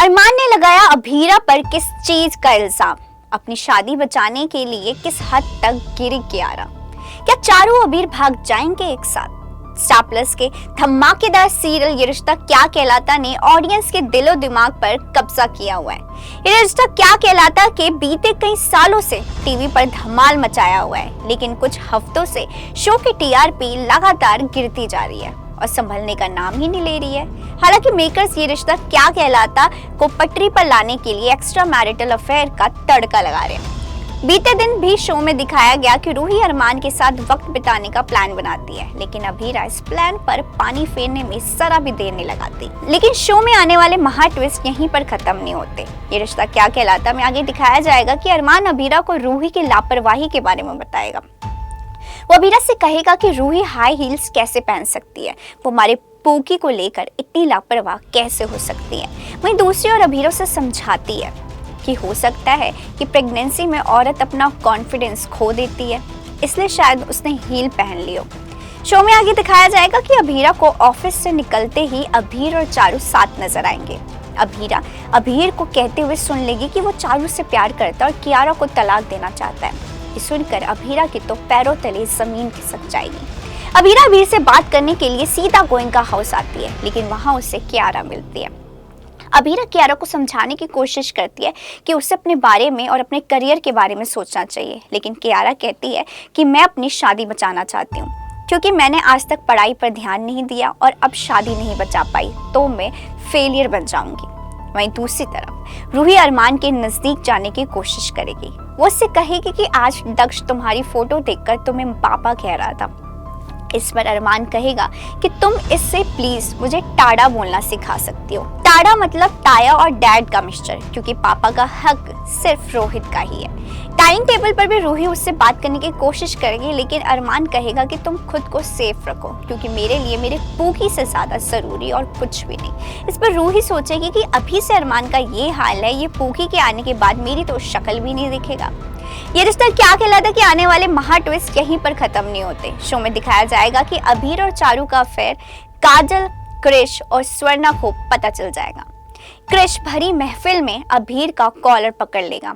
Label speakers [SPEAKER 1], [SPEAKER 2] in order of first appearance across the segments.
[SPEAKER 1] अरमान ने लगाया अभीरा पर किस चीज का इल्जाम? अपनी शादी बचाने के लिए किस हद तक गिरी कियारा? क्या चारों अबीर भाग जाएंगे एक साथ? स्टार प्लस के धमाकेदार सीरियल ये रिश्ता क्या कहलाता ने ऑडियंस के दिलो दिमाग पर कब्जा किया हुआ है। ये रिश्ता क्या कहलाता के बीते कई सालों से टीवी पर धमाल मचाया हुआ है, लेकिन कुछ हफ्तों से शो की टीआरपी लगातार गिरती जा रही है और संभलने का नाम ही नहीं ले रही है। हालांकि मेकर्स ये रिश्ता क्या कहलाता को पटरी पर लाने के लिए एक्स्ट्रा मैरिटल अफेयर का तड़का लगा रहे हैं। बीते दिन भी शो में दिखाया गया कि रूही अरमान के साथ वक्त बिताने का प्लान बनाती है, लेकिन अभीरा इस प्लान पर पानी फेरने में जरा भी देर नहीं लगाती। लेकिन शो में आने वाले महा ट्विस्ट यहीं पर खत्म नहीं होते। ये रिश्ता क्या कहलाता में आगे दिखाया जाएगा कि अरमान अभीरा को रूही की लापरवाही के बारे में बताएगा। वो अभीरा से कहेगा कि रूही हाई हील्स कैसे पहन सकती है, वो हमारे पोकी को लेकर इतनी लापरवाह कैसे हो सकती है। वहीं दूसरी ओर अभीरा से समझाती है कि हो सकता है कि प्रेगनेंसी में औरत अपना कॉन्फिडेंस खो देती है, इसलिए शायद उसने हील पहन ली हो। शो में आगे दिखाया जाएगा कि अभीरा को ऑफिस से निकलते ही अभीर और चारू साथ नजर आएंगे। अभीरा अभीर को कहते हुए सुन लेगी कि वो चारू से प्यार करता है और कियारा को तलाक देना चाहता है। ये सुनकर अभीरा की तो पैरों तले जमीन खिसक जाएगी। अभीरा अभीर से बात करने के लिए सीधा गोयनका हाउस आती है, लेकिन वहां उसे कियारा मिलती है। अभीरा कियारा को समझाने की कोशिश करती है कि उसे अपने बारे में और अपने करियर के बारे में सोचना चाहिए, लेकिन कियारा कहती है कि मैं अपनी शादी बचाना चाहती हूँ, क्योंकि मैंने आज तक पढ़ाई पर ध्यान नहीं दिया और अब शादी नहीं बचा पाई तो मैं फेलियर बन जाऊंगी। वहीं दूसरी तरफ रूही अरमान के नजदीक जाने की कोशिश करेगी। वो उससे कहेगी कि आज दक्ष तुम्हारी फोटो देखकर तुम्हें पापा कह रहा था। इस पर अरमान कहेगा कि तुम इससे प्लीज मुझे टाड़ा बोलना सिखा सकती हो। टाड़ा मतलब टाया और डैड का मिक्सचर, क्योंकि पापा का हक सिर्फ रोहित का ही है। डाइनिंग टेबल पर भी रूही उससे बात करने की कोशिश करेगी, लेकिन अरमान कहेगा कि तुम खुद को सेफ रखो, क्योंकि मेरे लिए मेरे पूकी से ज्यादा जरूरी और कुछ भी नहीं। इस पर रूही सोचेगी कि अभी से अरमान का ये हाल है, ये पूकी के आने के बाद मेरी तो शक्ल भी नहीं दिखेगा। ये रिश्ता क्या कहलाता कि आने वाले महा ट्विस्ट यहीं पर खत्म नहीं होते। शो में दिखाया जाएगा कि अभीर और चारू का अफेयर काजल, क्रिश और स्वर्णा को पता चल जाएगा। क्रिश भरी महफिल में अभीर का कॉलर पकड़ लेगा।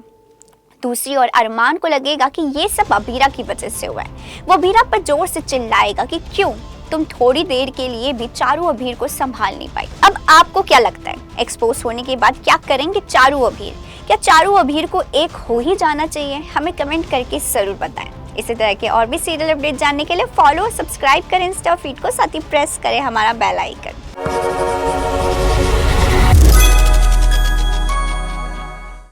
[SPEAKER 1] दूसरी ओर अरमान को लगेगा कि ये सब अभीरा की वजह से हुआ है। वो अभीरा पर जोर से चिल्लाएगा कि क्यों तुम थोड़ी देर के लिए भी चारू अभीर को संभाल नहीं पाई। अब आपको क्या लगता है, एक्सपोज होने के बाद क्या करेंगे चारू अभीर? क्या चारू अभीर को एक हो ही जाना चाहिए? हमें कमेंट करके जरूर बताएं। इसी तरह के और भी सीरियल अपडेट जानने के लिए फॉलो और सब्सक्राइब करें इंस्टा फीड को, साथ ही प्रेस करें हमारा बेल आइकन।